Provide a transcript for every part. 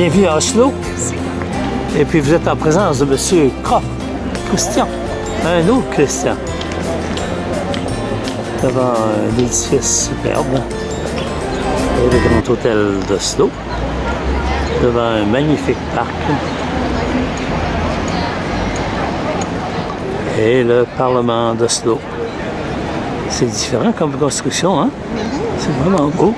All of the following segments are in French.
Bienvenue à Oslo. Et puis vous êtes en présence de M. Kroff, Christian, un autre Christian, devant un édifice superbe, le Grand Hôtel d'Oslo, devant un magnifique parc et le Parlement d'Oslo. C'est différent comme construction, hein? C'est vraiment beau.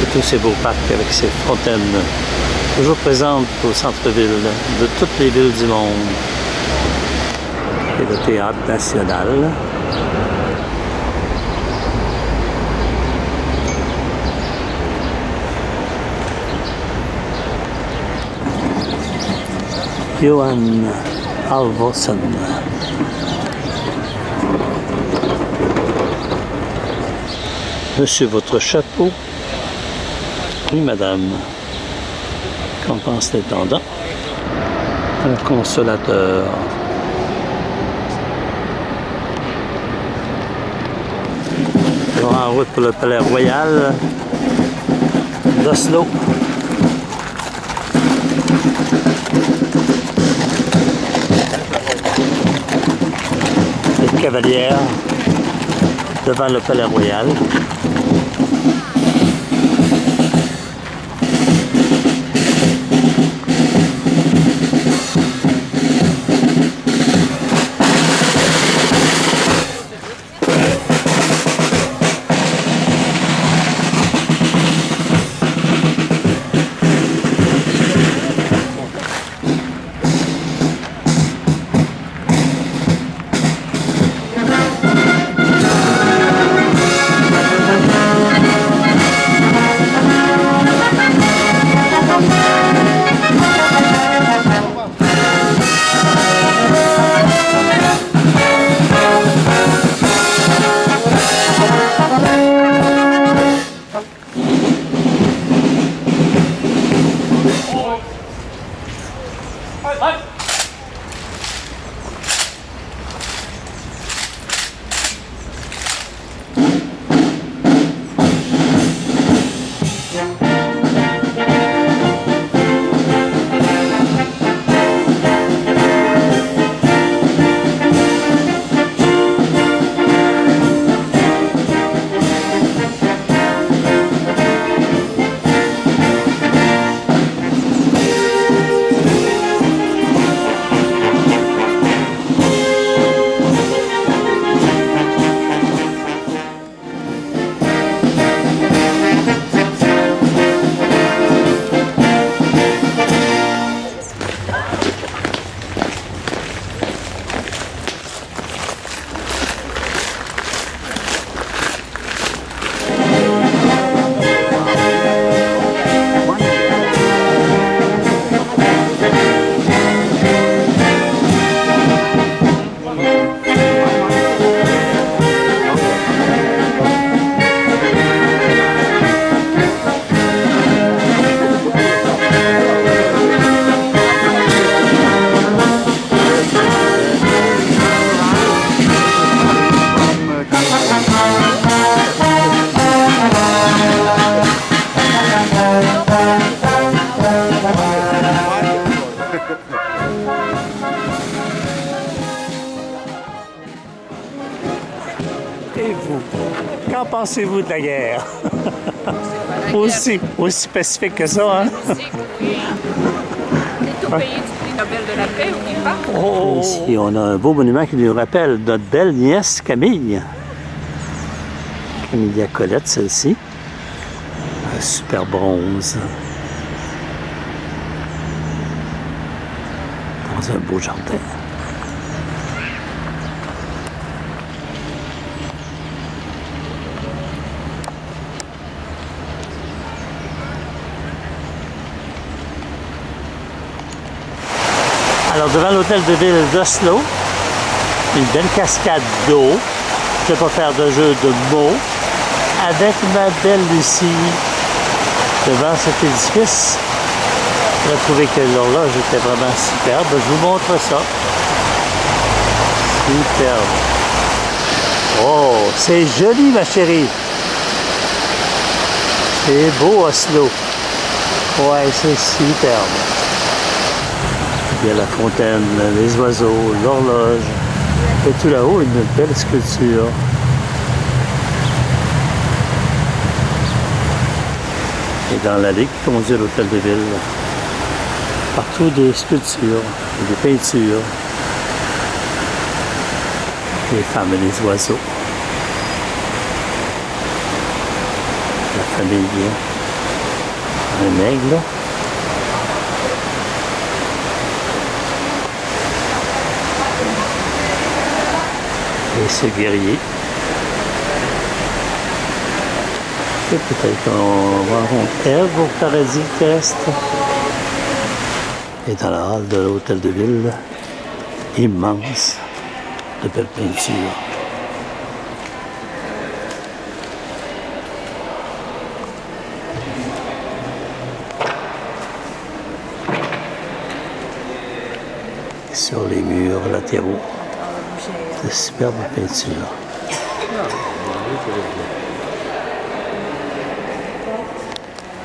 Et tous ces beaux parcs avec ces fontaines toujours présentes au centre-ville de toutes les villes du monde. Et le Théâtre national. Johan Halvorsen. Monsieur, votre chapeau. Oui, madame. Qu'en pense l'intendant? Un consolateur. Alors, en route pour le Palais Royal d'Oslo. Les cavalières devant le Palais Royal. Et vous, qu'en pensez-vous de la guerre? Aussi pacifique que ça, hein? Oui. On est au pays du prix Nobel de la paix, n'oubliez pas. Oh. Ici, on a un beau monument qui nous rappelle notre belle nièce Camille. Camilla Colette, celle-ci. Un super bronze. Dans un beau jardin. Alors, devant l'hôtel de ville d'Oslo, une belle cascade d'eau. Je ne vais pas faire de jeu de mots. Avec ma belle Lucie, devant cet édifice, j'ai trouvé que l'horloge était vraiment superbe. Je vous montre ça. Superbe. Oh, c'est joli, ma chérie. C'est beau Oslo. Ouais, c'est superbe. Il y a la fontaine, les oiseaux, l'horloge. Et tout là-haut, une belle sculpture. Et dans l'allée qui conduit à l'hôtel de ville, partout des sculptures, des peintures, les femmes et les oiseaux. La famille, un aigle. Et ce guerrier. Et peut-être qu'on rencontre Ève au paradis terrestre. Et dans la halle de l'hôtel de ville, immense, de belles peintures. Sur les murs latéraux, de superbes peintures.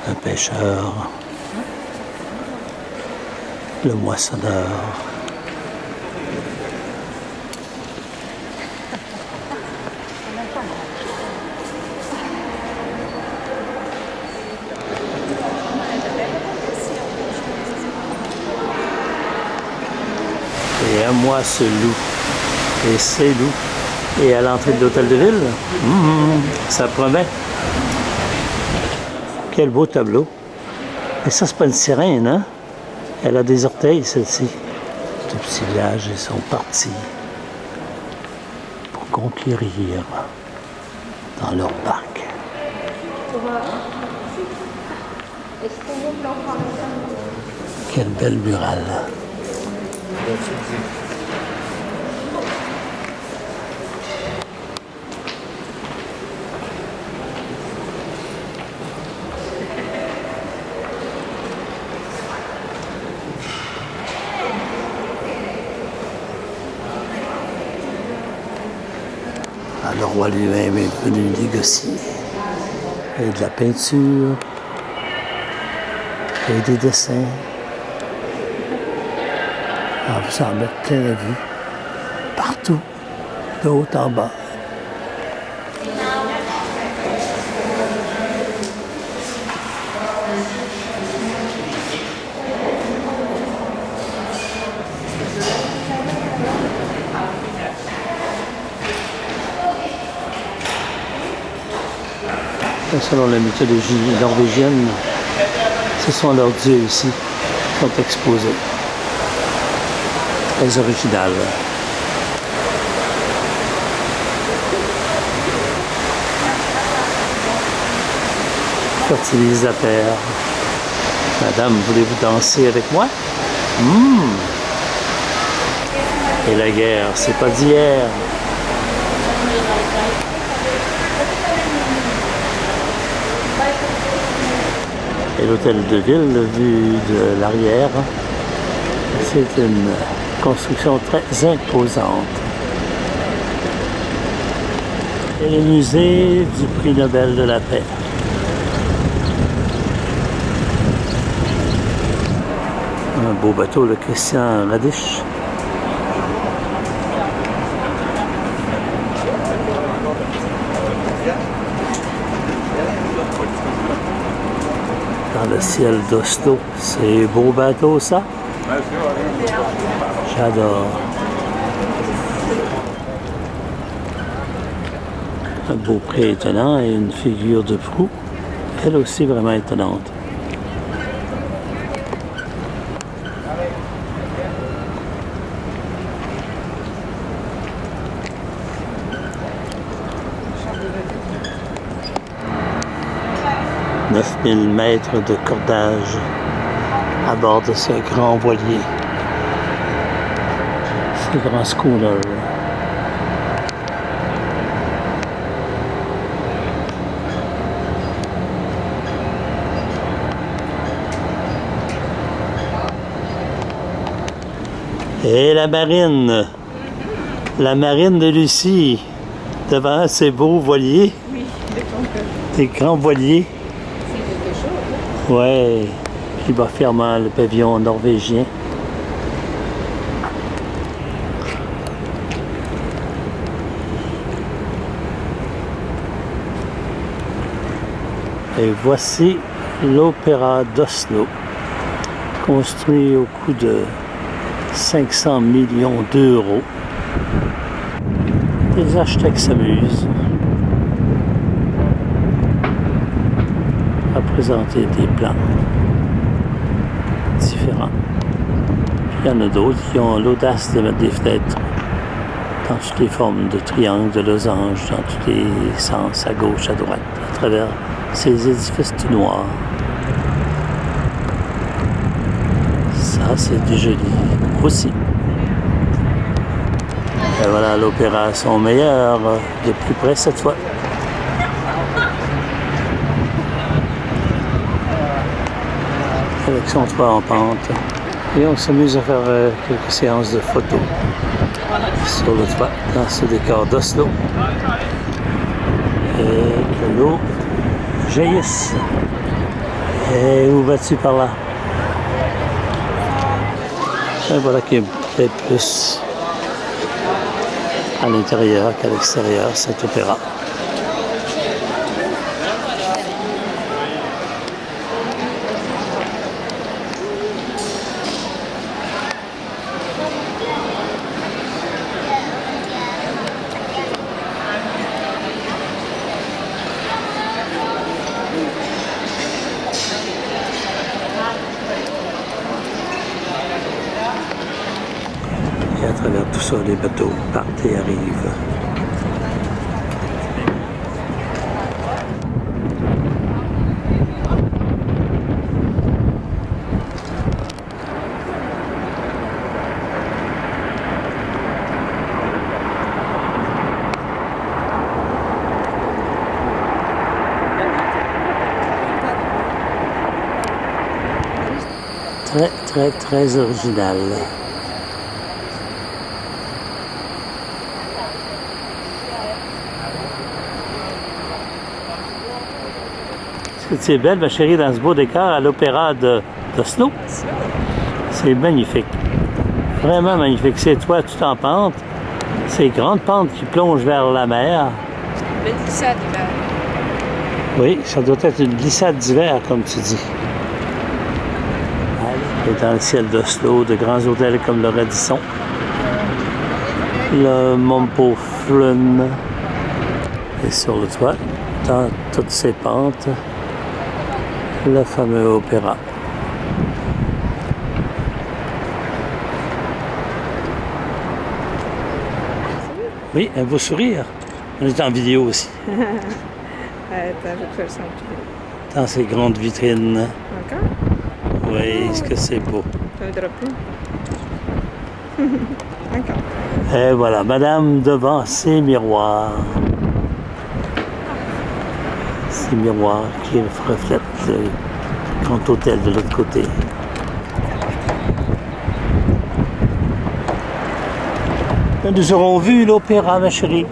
Un pêcheur, le moissonneur, et un mois ce loup, et ces loups, et à l'entrée de l'hôtel de ville, ça promet. Quel beau tableau. Et ça, c'est pas une sirène, hein? Elle a des orteils, celle-ci. Tout petit village, ils sont partis pour conquérir dans leur parc. Quelle belle murale. Le roi lui-même est venu négocier. Et de la peinture, et des dessins. On vous en mettre plein la vue. Partout, de haut en bas. Selon la mythologie norvégienne, ce sont leurs dieux ici qui sont exposés. Très original. Fertilisateur. Madame, voulez-vous danser avec moi? Et la guerre, c'est pas d'hier. Et l'hôtel de ville, vu de l'arrière, c'est une construction très imposante. Et le musée du prix Nobel de la paix. Un beau bateau, le Christian Radish. Dans le ciel d'Oslo. C'est beau bateau, ça? J'adore. Un beau pré étonnant et une figure de proue, elle aussi vraiment étonnante. « 9000 mètres de cordage à bord de ce grand voilier, ce grand schooner. » Et la marine de Lucie, devant ces beaux voiliers, Oui, des grands voiliers. c'est Ouais, puis bas fermant le pavillon norvégien. Et voici l'Opéra d'Oslo, construit au coût de 500 millions d'euros. Les architectes s'amusent à présenter des plans différents. Puis il y en a d'autres qui ont l'audace de mettre des fenêtres dans toutes les formes de triangles, de losanges, dans tous les sens, à gauche, à droite, à travers ces édifices tout noirs. Ça, c'est du joli aussi. Et voilà l'opéra à son meilleur, de plus près cette fois. Avec son toit en pente. Et on s'amuse à faire quelques séances de photos sur le toit, dans ce décor d'Oslo. Et que l'eau jaillisse. Et où vas-tu par là? Et voilà qui est peut-être plus à l'intérieur qu'à l'extérieur, cet opéra. Et à travers tout ça, les bateaux partent et arrivent. Très, très, très original. Est-ce que tu es belle, ma chérie, dans ce beau décor à l'opéra d'Oslo? C'est magnifique. Vraiment magnifique. C'est toi tout en pente. Ces grandes pentes qui plongent vers la mer. Belle glissade d'hiver. Oui, ça doit être une glissade d'hiver, comme tu dis. Et dans le ciel d'Oslo, de grands hôtels comme le Radisson, le Mumpoflund, et sur le toit, dans toutes ces pentes, le fameux opéra. Oui, un beau sourire. On est en vidéo aussi. Attends, je vais te faire le son. Dans ces grandes vitrines. Encore? Oui, est-ce que c'est beau? Ça ne dropper. Encore. Et voilà, madame devant ses miroirs. Ces miroirs qui reflètent le grand hôtel de l'autre côté. Nous aurons vu l'opéra, ma chérie.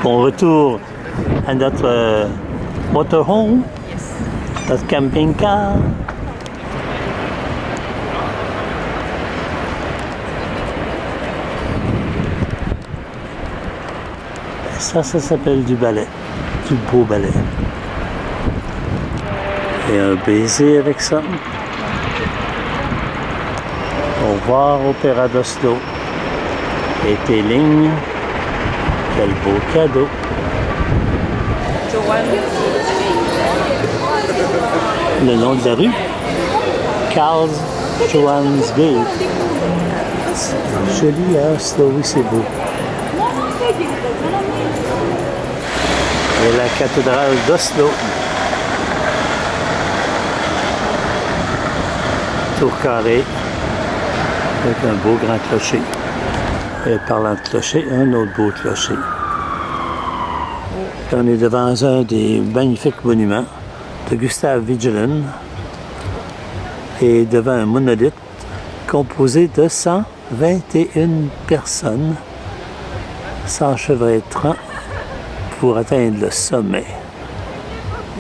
Bon retour à notre motorhome, notre camping-car. Ça s'appelle du ballet, du beau ballet. Et un baiser avec ça. Au revoir, Opéra d'Oslo. Et tes lignes, quel beau cadeau. Le nom de la rue, Karl Johan's Gate. Joli à Oslo, oui, c'est beau. Et la cathédrale d'Oslo. Tour carré, avec un beau grand clocher. Et parlant de clocher, un autre beau clocher. On est devant un des magnifiques monuments de Gustav Vigeland et devant un monolithe composé de 121 personnes s'enchevêtrant pour atteindre le sommet.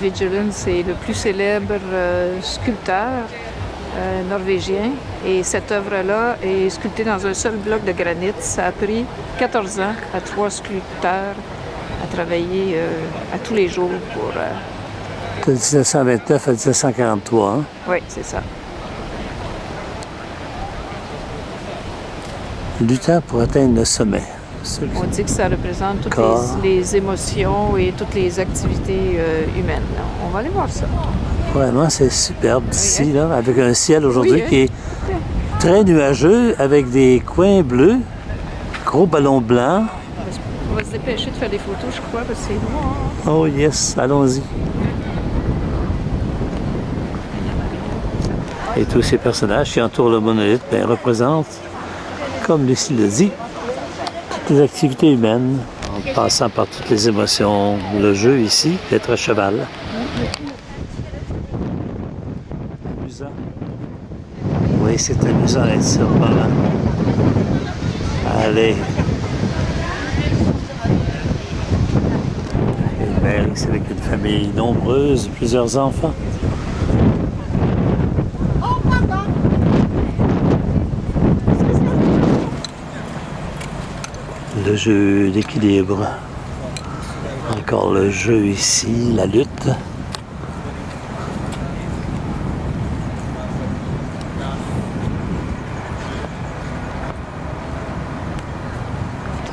Vigeland, c'est le plus célèbre sculpteur norvégien. Et cette œuvre-là est sculptée dans un seul bloc de granit. Ça a pris 14 ans à 3 sculpteurs à travailler à tous les jours pour... De 1929 à 1943, hein? Oui, c'est ça. Luttant pour atteindre le sommet. On dit que ça représente toutes Corps. les émotions et toutes les activités humaines. On va aller voir ça. Vraiment, c'est superbe d'ici, Oui, là, avec un ciel aujourd'hui Oui, qui est très nuageux, avec des coins bleus, gros ballons blancs. On va se dépêcher de faire des photos, je crois, parce que c'est noir. Oh yes, allons-y. Et tous ces personnages qui entourent le monolithe représentent, comme Lucie le dit, toutes les activités humaines, en passant par toutes les émotions. Le jeu ici, d'être à cheval. Amusant. Oui, c'est amusant d'être sur le moment. Allez. Et bien, c'est avec une famille nombreuse, plusieurs enfants. Le jeu d'équilibre. Encore le jeu ici, la lutte.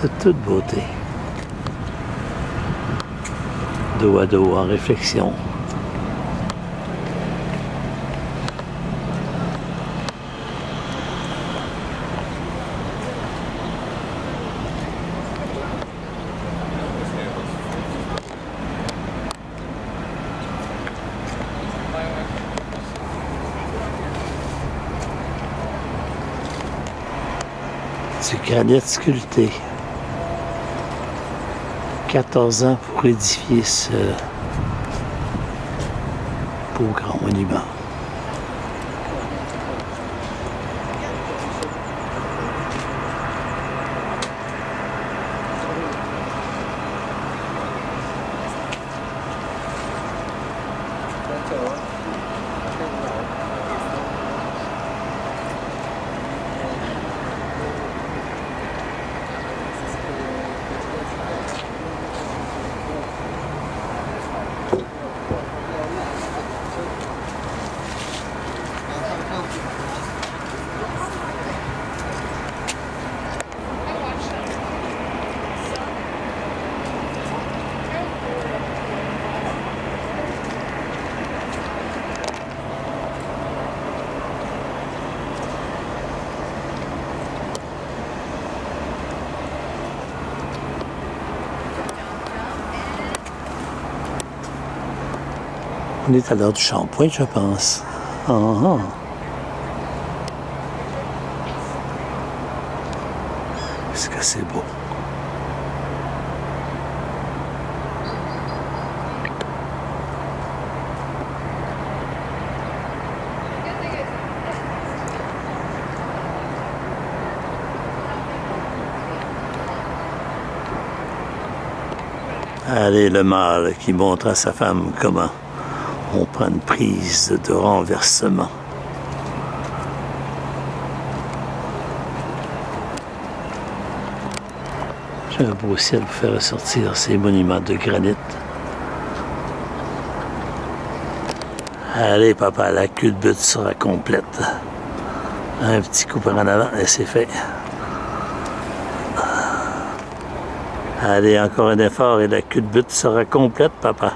De toute beauté. Dos à dos, en réflexion. Du granit sculpté. 14 ans pour édifier ce beau grand monument. On est à l'heure du shampoing, je pense. Ah, ah. Est-ce que c'est beau? Allez, le mâle qui montre à sa femme comment on prend une prise de renversement. J'ai un beau ciel pour faire ressortir ces monuments de granit. Allez, papa, la culbute sera complète. Un petit coup par en avant et c'est fait. Allez, encore un effort et la culbute sera complète, papa.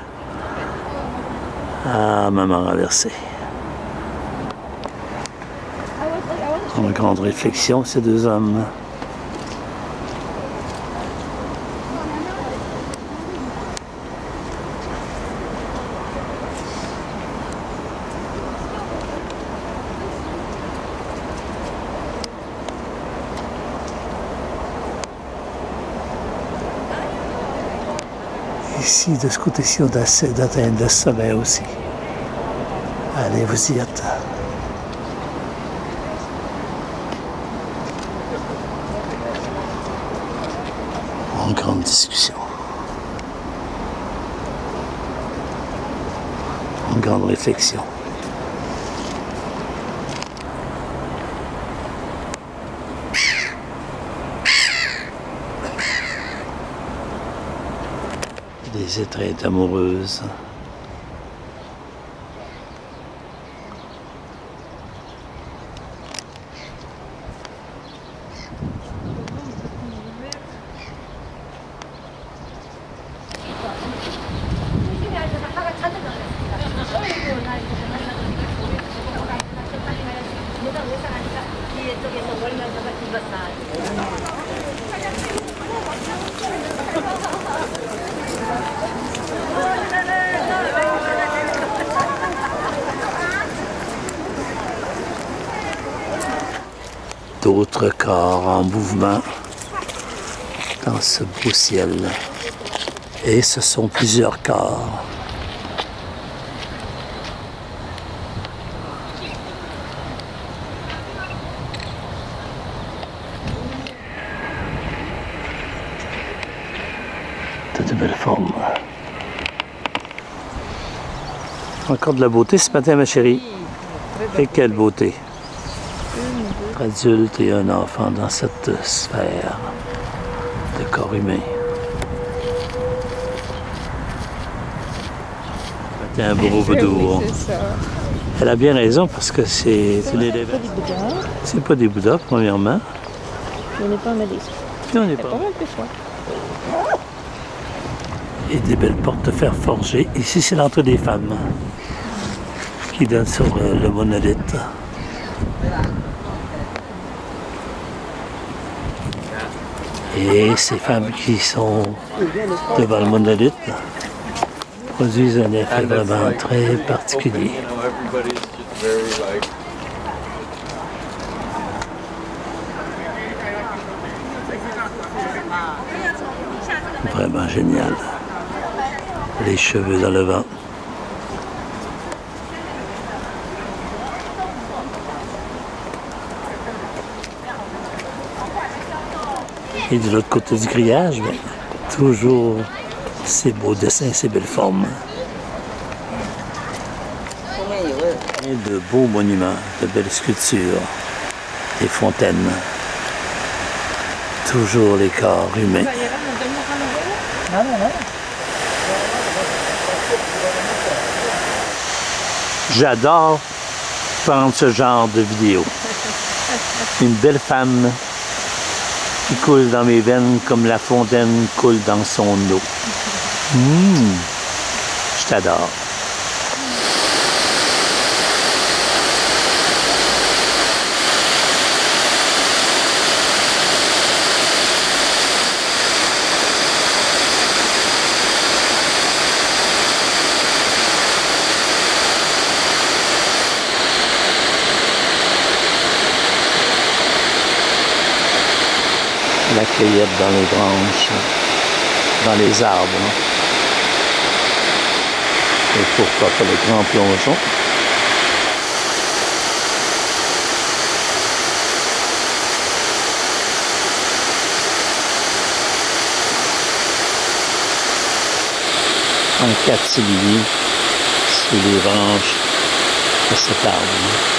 Ah, maman renversée. En grande réflexion, ces deux hommes. Ici, de ce côté-ci, on essaie d'atteindre le sommet aussi. Allez, vous y êtes. En grande discussion. en grande réflexion. Des étreintes amoureuses. D'autres corps en mouvement dans ce beau ciel. Et ce sont plusieurs corps. De belles formes. Encore de la beauté ce matin, ma chérie. Et quelle beauté. Un adulte et un enfant dans cette sphère de corps humain. C'est un beau boudou. Oui, c'est ça. Elle a bien raison parce que c'est C'est pas des Bouddhas, C'est pas des Bouddhas, premièrement. on n'est pas en Malaisie. Puis on n'est C'est pas. pas mal plus froid. Et des belles portes de fer forgées. Ici, c'est l'entrée des femmes qui donne sur le monolithe. Et ces femmes qui sont devant le monolithe produisent un effet vraiment très particulier. Vraiment génial. Les cheveux dans le vent. Et de l'autre côté du grillage, ben, toujours ces beaux dessins, ces belles formes. Et de beaux monuments, de belles sculptures, des fontaines. Toujours les corps humains. J'adore prendre ce genre de vidéo. Une belle femme qui coule dans mes veines comme la fontaine coule dans son eau. Je t'adore. La cueillette dans les branches, dans les arbres. Et pourquoi pas le grand plongeon. En catimini sous les branches de cet arbre.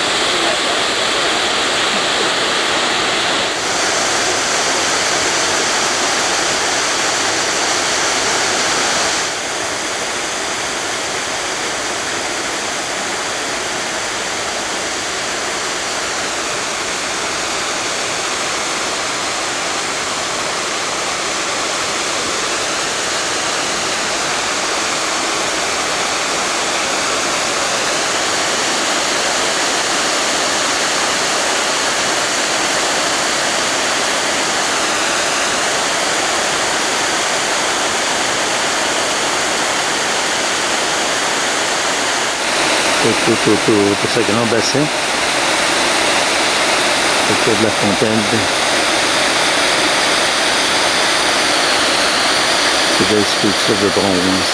Tout autour de ce grand bassin, autour de la fontaine, des belles sculptures de bronze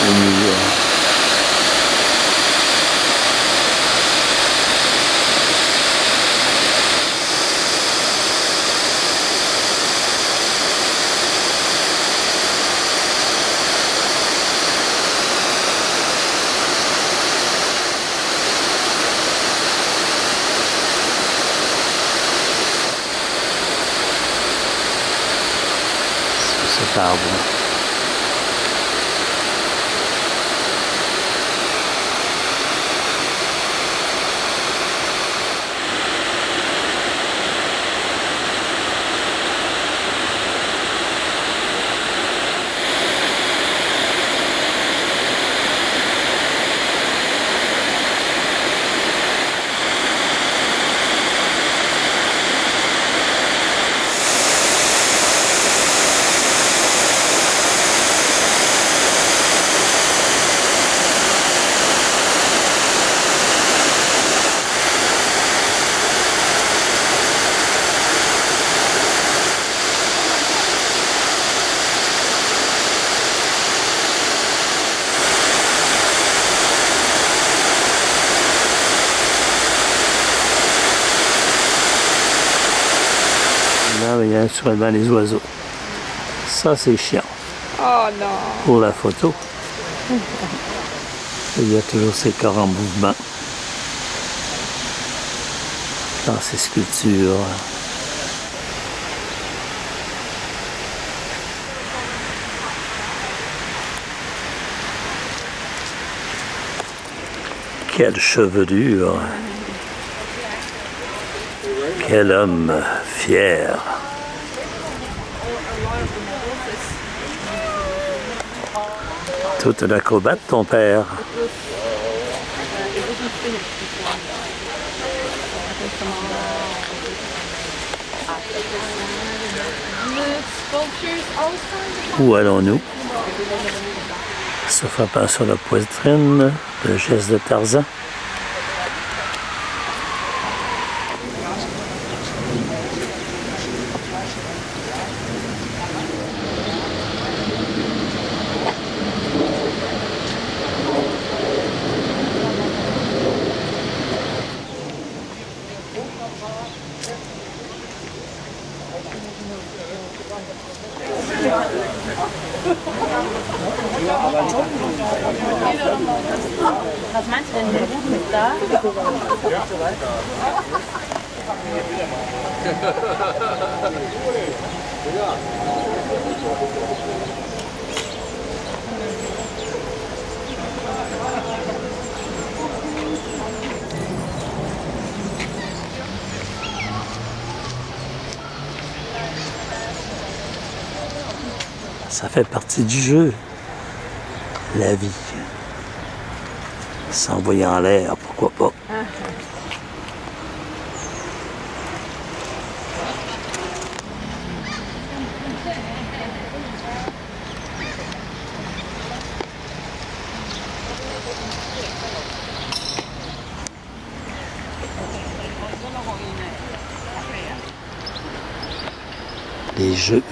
au mur. charbon. Là, il y a naturellement les oiseaux. Ça, c'est chiant. Oh non! Pour la photo. Il y a toujours ces corps en mouvement dans ces sculptures. Quelle chevelure! Quel homme fier! Tout un acrobate, ton père. Où allons-nous? Se frappant sur la poitrine, le geste de Tarzan. Was meinst du denn, der Rudi ist da? Ça fait partie du jeu, la vie. S'envoyer en l'air, pourquoi pas. Les jeux.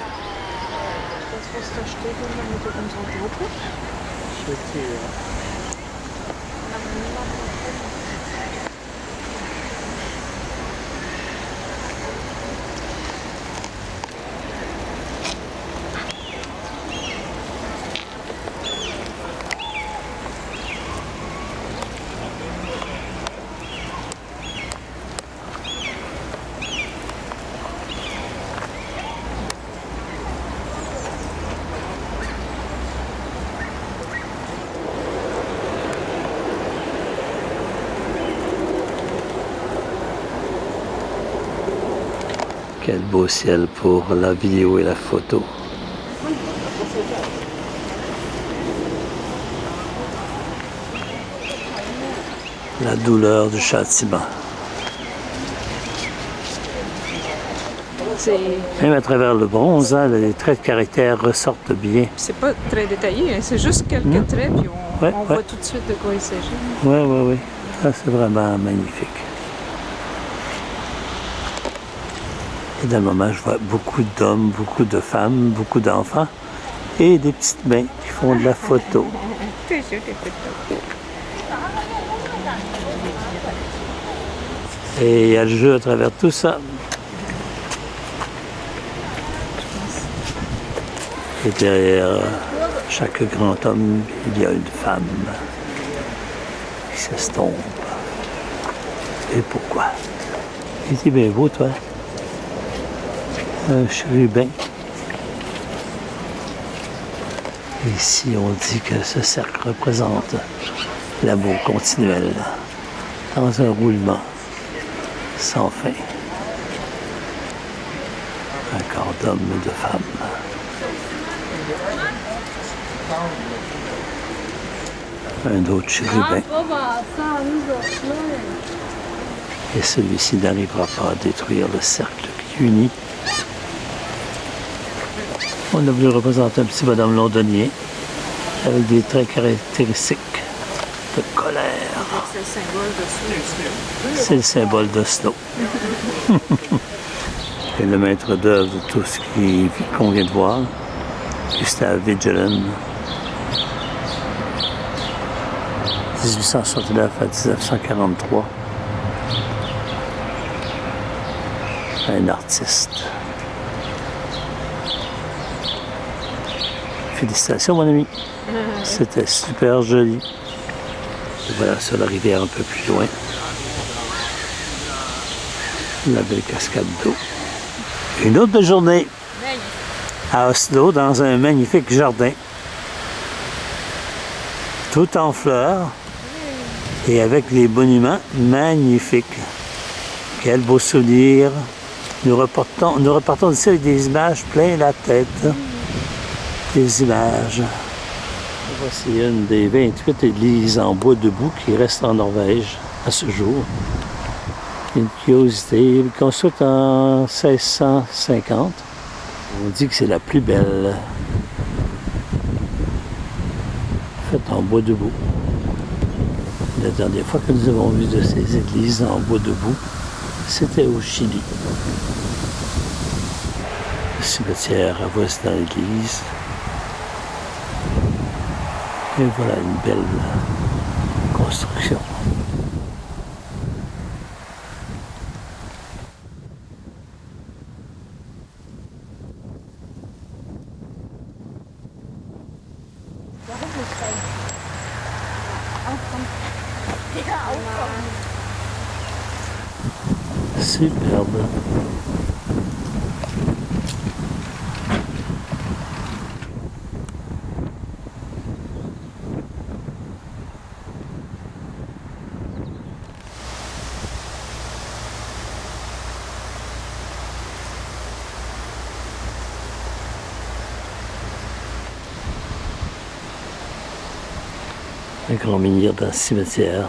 Quel beau ciel pour la vidéo et la photo. La douleur du châtiment. Même à travers le bronze, hein, les traits de caractère ressortent bien. C'est pas très détaillé, hein, c'est juste quelques traits, puis on voit tout de suite de quoi il s'agit. Oui, oui, oui. Ça, c'est vraiment magnifique. Et dans le moment, je vois beaucoup d'hommes, beaucoup de femmes, beaucoup d'enfants et des petites mains qui font de la photo. Toujours des photos. Et il y a le jeu à travers tout ça. Et derrière chaque grand homme, il y a une femme qui s'estompe. Et pourquoi? Il dit, bien beau, toi. Un chérubin. Ici, on dit que ce cercle représente l'amour continuel dans un roulement sans fin. Un corps d'homme et de femme. Un autre chérubin. Et celui-ci n'arrivera pas à détruire le cercle qui unit. On a voulu représenter un petit bonhomme londonien avec des traits caractéristiques de colère. C'est le symbole d'Oslo. Et le maître d'œuvre de tout ce qu'on vient de voir, Gustav Vigeland, 1869 à 1943. Un artiste. Félicitations, mon ami. C'était super joli. Et voilà sur la rivière un peu plus loin. La belle cascade d'eau. Une autre journée à Oslo, dans un magnifique jardin. Tout en fleurs et avec les monuments magnifiques. Quel beau souvenir. Nous repartons d'ici avec des images plein la tête. Des images. Voici une des 28 églises en bois debout qui reste en Norvège à ce jour. Une curiosité, construite en 1650. On dit que c'est la plus belle. Faite en bois debout. La dernière fois que nous avons vu de ces églises en bois debout, c'était au Chili. Le cimetière avoisinant l'église. Et voilà une belle construction. Superbe. Un grand menhir d'un cimetière.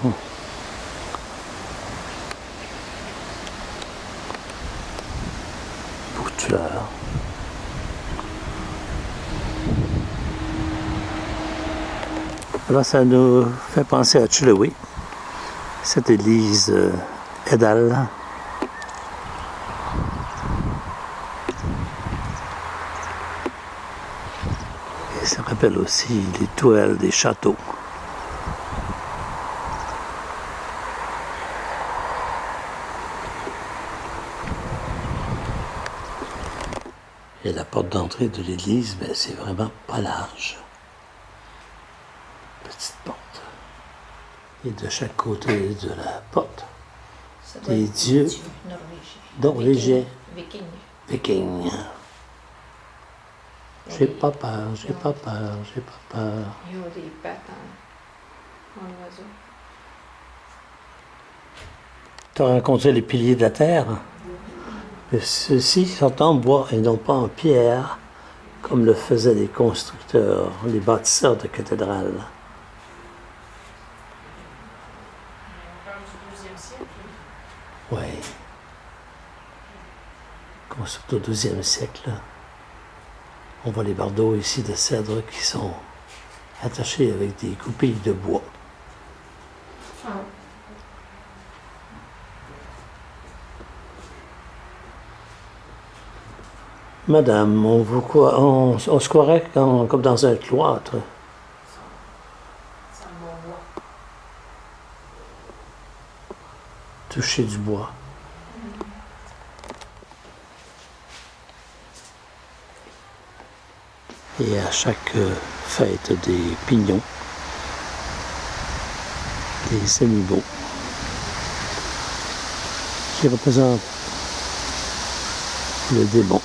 Beaucoup de fleurs. Alors ça nous fait penser à Chiloé, cette église Edal. Et ça rappelle aussi les tourelles des châteaux. Et la porte d'entrée de l'église, ben, c'est vraiment pas large. Petite porte. Et de chaque côté de la porte, des dieux norvégiens, vikings. J'ai pas peur, j'ai pas peur, j'ai pas peur. Ils ont des pattes en oiseau. Tu as rencontré les piliers de la terre? Ceux-ci sont en bois et non pas en pierre, comme le faisaient les constructeurs, les bâtisseurs de cathédrales. Oui. Construit au XIIe siècle. On voit les bardeaux ici de cèdre qui sont attachés avec des goupilles de bois. Madame, on vous croit, on se croirait comme dans un cloître. Toucher du bois. Et à chaque fête des pignons, des animaux qui représentent le démon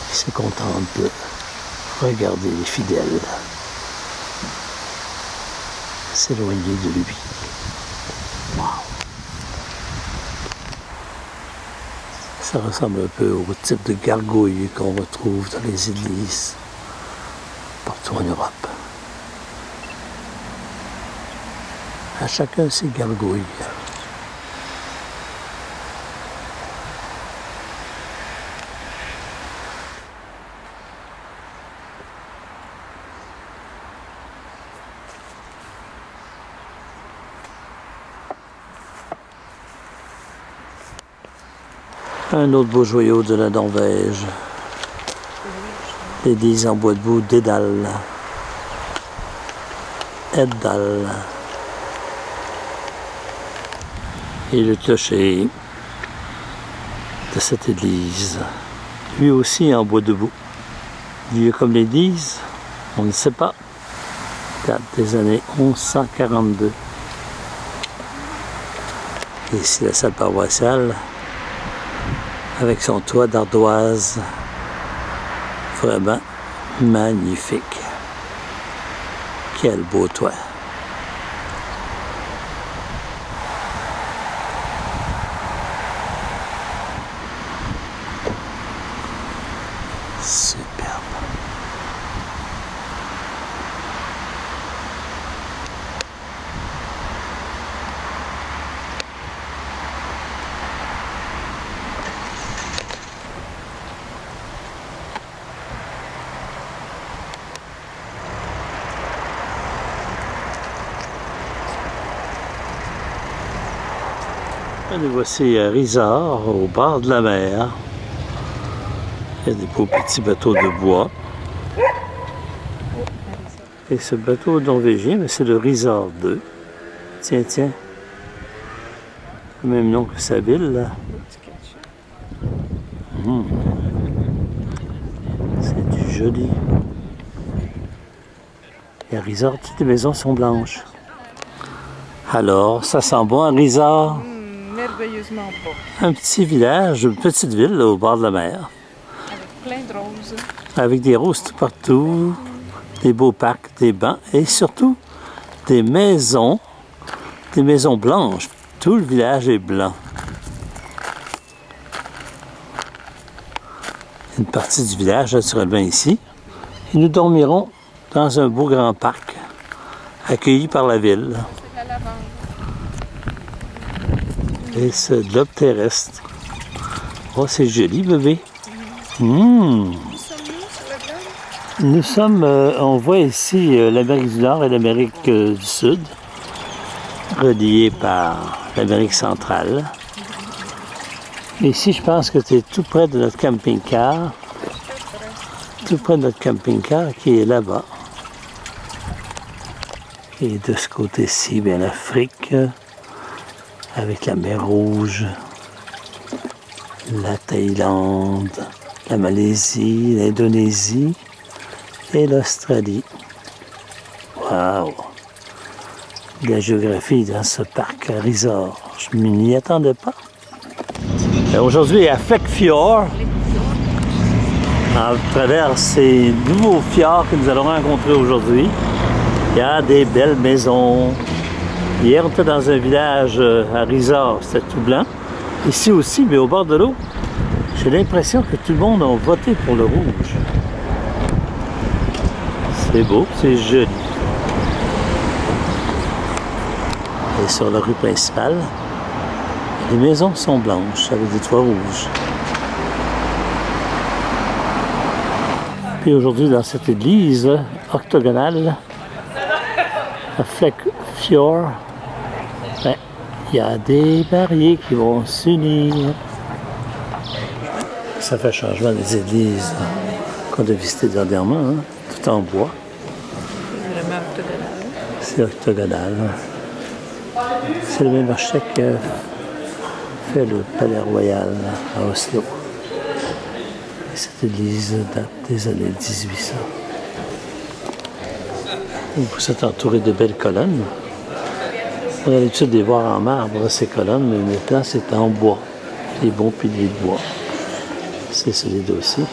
qui se contente Regardez les fidèles s'éloigner de lui. Wow. Ça ressemble un peu au type de gargouille qu'on retrouve dans les églises partout en Europe. À chacun ses gargouilles. Un autre beau joyau de la Norvège. L'église en bois debout d'Edal. Eddal. Et le clocher de cette église, lui aussi en bois debout. Vieux comme l'église, on ne sait pas. Date des années 1142. Et ici la salle paroissiale, avec son toit d'ardoise, vraiment magnifique. Quel beau toit! Superbe! Nous voici à Risør, au bord de la mer. Il y a des beaux petits bateaux de bois. Et ce bateau norvégien, c'est le Risør 2. Tiens, tiens. Le même nom que sa ville, là. C'est du joli. Et à Risør, toutes les maisons sont blanches. Alors, ça sent bon à Risør? Merveilleusement beau. Un petit village, une petite ville là, au bord de la mer. Avec plein de roses. Avec des roses tout partout, des beaux parcs, des bancs et surtout des maisons blanches. Tout le village est blanc. Une partie du village, naturellement, ici. Et nous dormirons dans un beau grand parc, accueilli par la ville. C'est la lavande. Et ce globe terrestre. Oh, c'est joli, bébé. Nous sommes, on voit ici l'Amérique du Nord et l'Amérique du Sud, reliées par l'Amérique centrale. Ici, je pense que c'est tout près de notre camping-car. Tout près de notre camping-car qui est là-bas. Et de ce côté-ci, bien l'Afrique, avec la mer Rouge, la Thaïlande, la Malaisie, l'Indonésie et l'Australie. Waouh! La géographie dans ce parc à Risør, je ne m'y attendais pas. Aujourd'hui, à Flekkefjord, à travers ces nouveaux fjords que nous allons rencontrer aujourd'hui, il y a des belles maisons. Hier, on était dans un village à Risør, c'était tout blanc. Ici aussi, mais au bord de l'eau, j'ai l'impression que tout le monde a voté pour le rouge. C'est beau, c'est joli. Et sur la rue principale, les maisons sont blanches avec des toits rouges. Puis aujourd'hui, dans cette église octogonale, à Flekkefjord, ben, il y a des mariés qui vont s'unir. Ça fait changement des églises qu'on a visitées dernièrement, hein? Tout en bois. C'est vraiment octogonal. C'est octogonal. C'est le même architecte qui a fait le Palais Royal à Oslo. Et cette église date des années 1800. Vous êtes entouré de belles colonnes. On a l'habitude de les voir en marbre, ces colonnes, mais maintenant c'est en bois. Des bons piliers de bois. C'est solide aussi.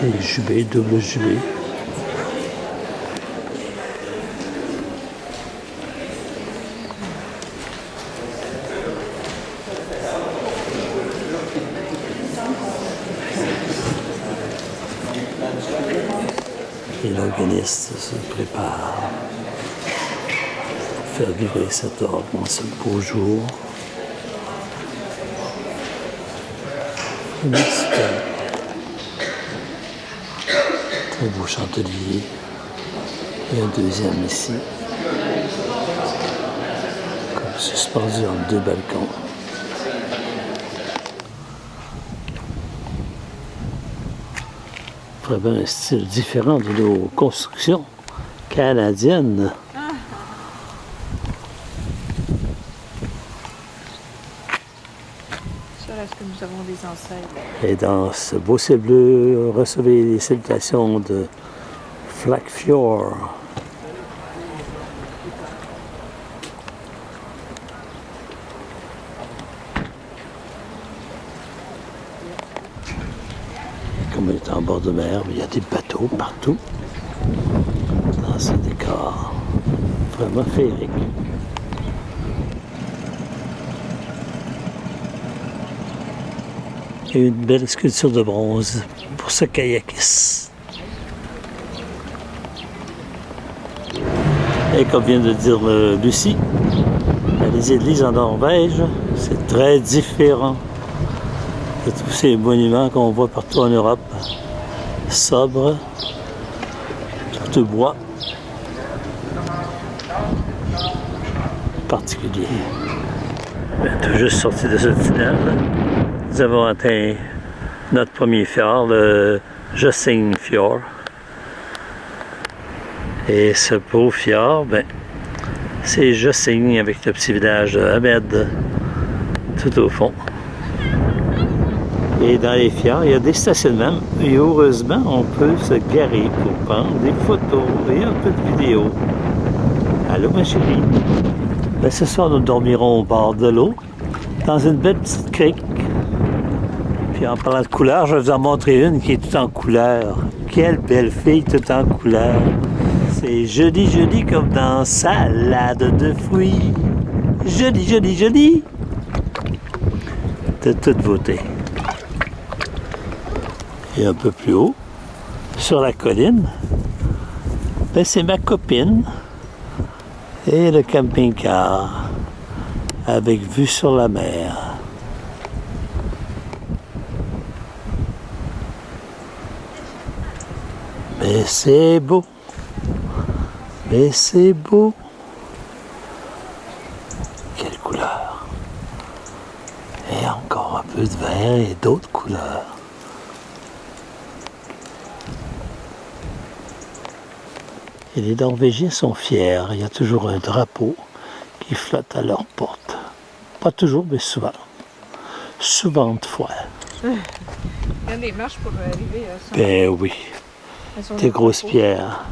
Les jubés, double jubé. Et l'organiste se prépare pour faire vibrer cet orgue en ce beau jour. Vraiment super. Très beau chandelier. Et un deuxième ici. Comme suspendu entre deux balcons. Vraiment un style différent de nos constructions canadiennes. Ça, est-ce que nous avons des ancêtres? Et dans ce beau ciel bleu, recevez les salutations de Flakfjord. Comme on est en bord de mer, il y a des bateaux partout dans ce décor vraiment féerique. Et une belle sculpture de bronze pour ce kayakiste. Et comme vient de dire Lucie, les églises en Norvège, c'est très différent de tous ces monuments qu'on voit partout en Europe. Sobre, tout de bois, particulier. Tout juste sorti de ce tunnel, nous avons atteint notre premier fjord, le Jossingfjord. Et ce beau fjord, c'est Jossing avec le petit village de Hamed tout au fond. Et dans les fjords, il y a des stationnements et heureusement, on peut se garer pour prendre des photos et un peu de vidéos. Allô ma chérie? Ce soir, nous dormirons au bord de l'eau, dans une belle petite crique. Puis en parlant de couleurs, je vais vous en montrer une qui est toute en couleur. Quelle belle fille toute en couleur! C'est joli, joli comme dans salade de fruits. Joli, joli, joli! De toute beauté. Et un peu plus haut, sur la colline, c'est ma copine et le camping-car avec vue sur la mer. Mais c'est beau, mais c'est beau. Quelle couleur! Et encore un peu de vert et d'autres couleurs. Et les Norvégiens sont fiers. Il y a toujours un drapeau qui flotte à leur porte. Pas toujours, mais souvent. Souvent de fois. Il y a des marches pour arriver à ça. Ben oui. Des grosses pierres.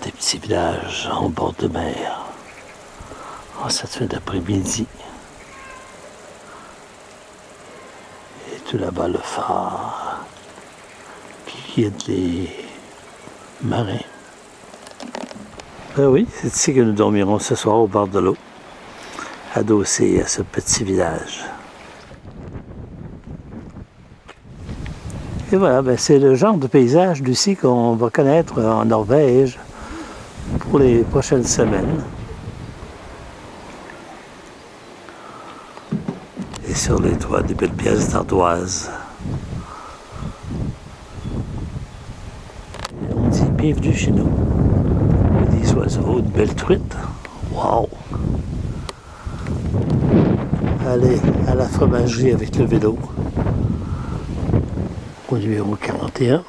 Des petits villages en bord de mer. En cette fin d'après-midi. Et tout là-bas, le phare qui guide les marins. Ben oui, c'est ici que nous dormirons ce soir au bord de l'eau, adossés à ce petit village. Et voilà, c'est le genre de paysage d'ici qu'on va connaître en Norvège pour les prochaines semaines. Et sur les toits, des belles pièces d'ardoise. On dit bienvenue chez nous. Des oiseaux, une belle truite. Wow! Allez à la fromagerie avec le vélo. Au numéro 41.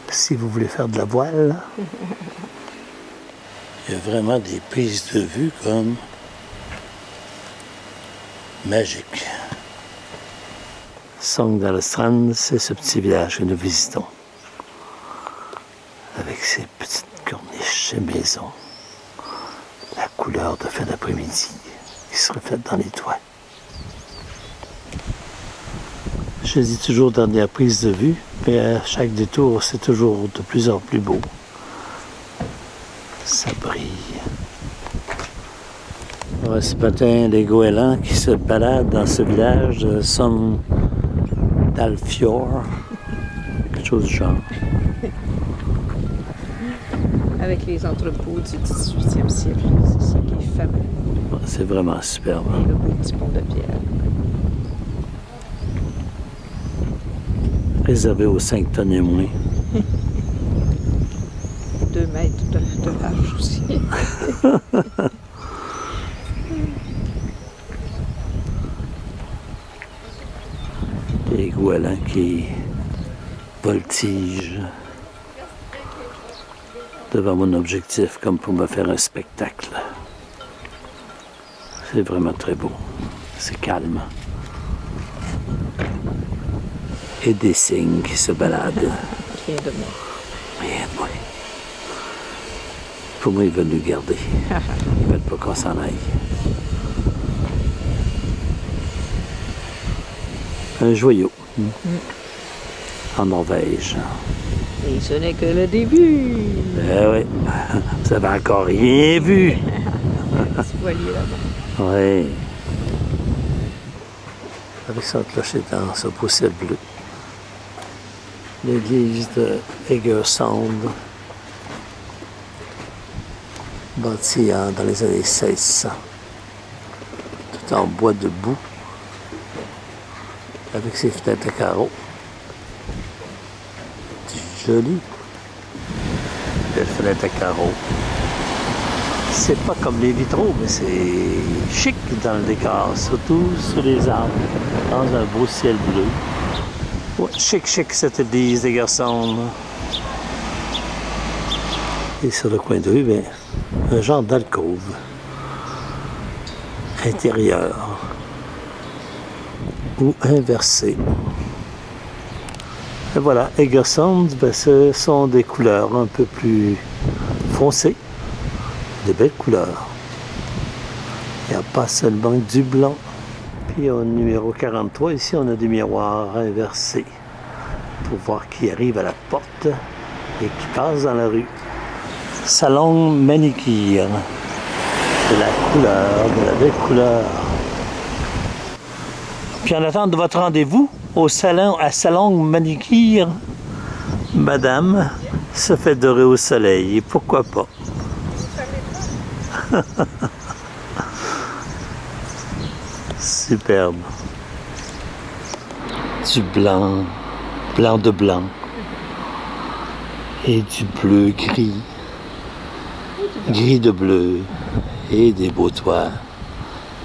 Si vous voulez faire de la voile. Il y a vraiment des prises de vue comme magiques. Sogndalstrand, c'est ce petit village que nous visitons. Avec ses petites corniches et maisons. La couleur de fin d'après-midi qui se reflète dans les toits. Je dis toujours dernière prise de vue, mais à chaque détour, c'est toujours de plus en plus beau. Ça brille. Ouais, ce matin, les goélands qui se baladent dans ce village de Sondalfjord, quelque chose du genre. Avec les entrepôts du 18e siècle, c'est ça qui est fameux. Ouais, c'est vraiment superbe. Et le beau petit pont de pierre. Réservé aux 5 tonnes et moins. 2 mètres de large aussi. Les goélands qui voltigent devant mon objectif comme pour me faire un spectacle. C'est vraiment très beau. C'est calme. Et des cygnes qui se baladent. Rien de moi. Rien de moi. Pour moi, ils veulent nous garder. Ils veulent pas qu'on s'en aille. Un joyau. En Norvège. Et ce n'est que le début. Eh oui. Vous avez encore rien vu. Petit voilier là-bas. Oui. Avec son clocher dans ce beau ciel bleu. L'église de Egersund, bâtie dans les années 1600, tout en bois debout, avec ses fenêtres à carreaux. C'est joli. Belle fenêtre à carreaux. C'est pas comme les vitraux, mais c'est chic dans le décor, surtout sous les arbres, dans un beau ciel bleu. Ouais, chic cette église des garçons. Et sur le coin de rue, bien, un genre d'alcôve intérieur ou inversé. Et voilà, Egersund, ben, ce sont des couleurs un peu plus foncées, de belles couleurs. Il n'y a pas seulement du blanc. Puis au numéro 43, ici, on a des miroirs inversés pour voir qui arrive à la porte et qui passe dans la rue. Salon Manicure. De la couleur, de la belle couleur. Puis en attente de votre rendez-vous au salon, à Salon Manicure, madame se fait dorer au soleil. Et pourquoi pas? Superbe. Du blanc, blanc de blanc. Et du bleu gris. Gris de bleu. Et des beaux toits.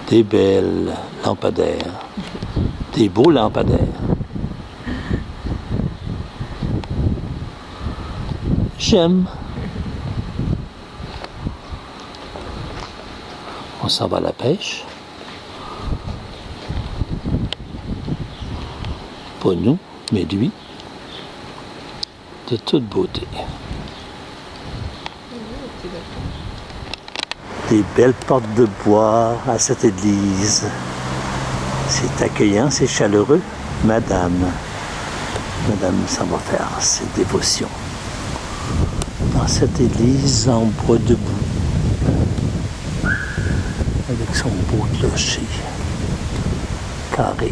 Des belles lampadaires. Des beaux lampadaires. J'aime. On s'en va à la pêche. Pas nous, mais lui. De toute beauté. Des belles portes de bois à cette église. C'est accueillant, c'est chaleureux. Madame s'en va faire ses dévotions. Dans cette église en bois debout. Avec son beau clocher carré.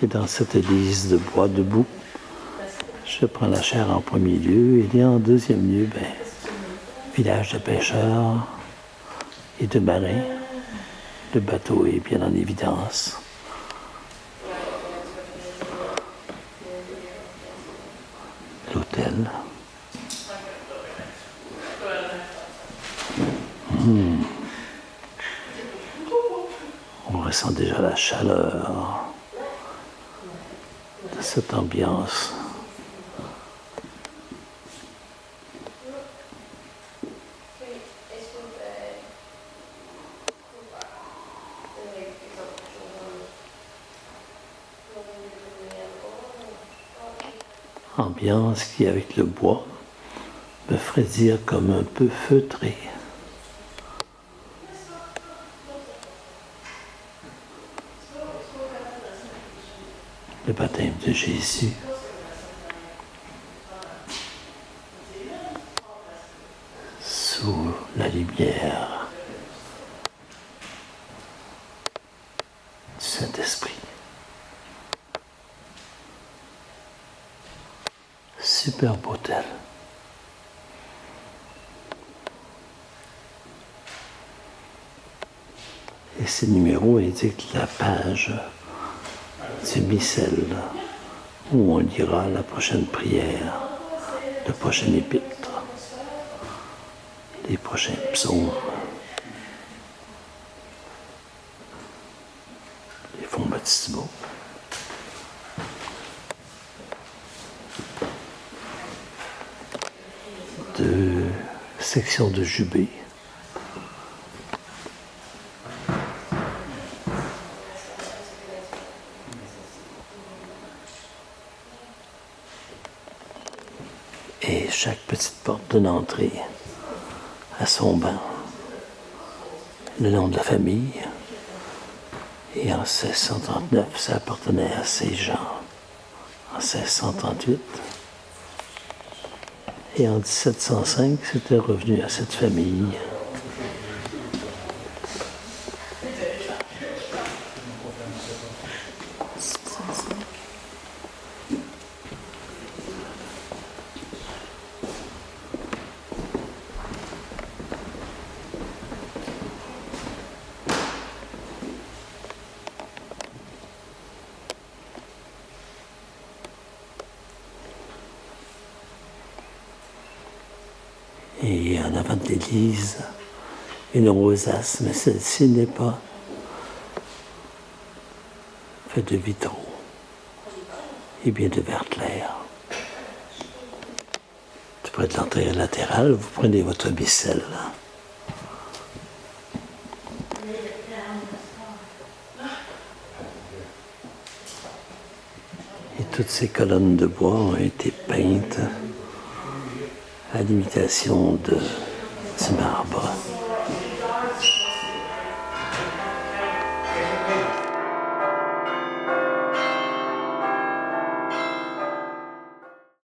Et dans cette église de bois debout, je prends la chaire en premier lieu et en deuxième lieu, ben, village de pêcheurs et de marins. Le bateau est bien en évidence. L'hôtel. On ressent déjà la chaleur de cette ambiance. Ambiance qui, avec le bois, me ferait dire comme un peu feutré. le baptême de Jésus. Sous la lumière du Saint-Esprit. Superbe hôtel. Et ces numéros indiquent la page du missel où on lira la prochaine prière, le prochain épître, les prochains psaumes, les fonds baptismaux. Deux sections de jubé. Et chaque petite porte donne entrée à son banc, le nom de la famille. Et en 1639, ça appartenait à Saint-Jean. En 1638. Et en 1705, c'était revenu à cette famille. Et en avant de l'église, une rosace, mais celle-ci n'est pas faite de vitraux et bien de verre clair. Près de l'entrée latérale, vous prenez votre missel. Et toutes ces colonnes de bois ont été peintes à l'imitation du marbre.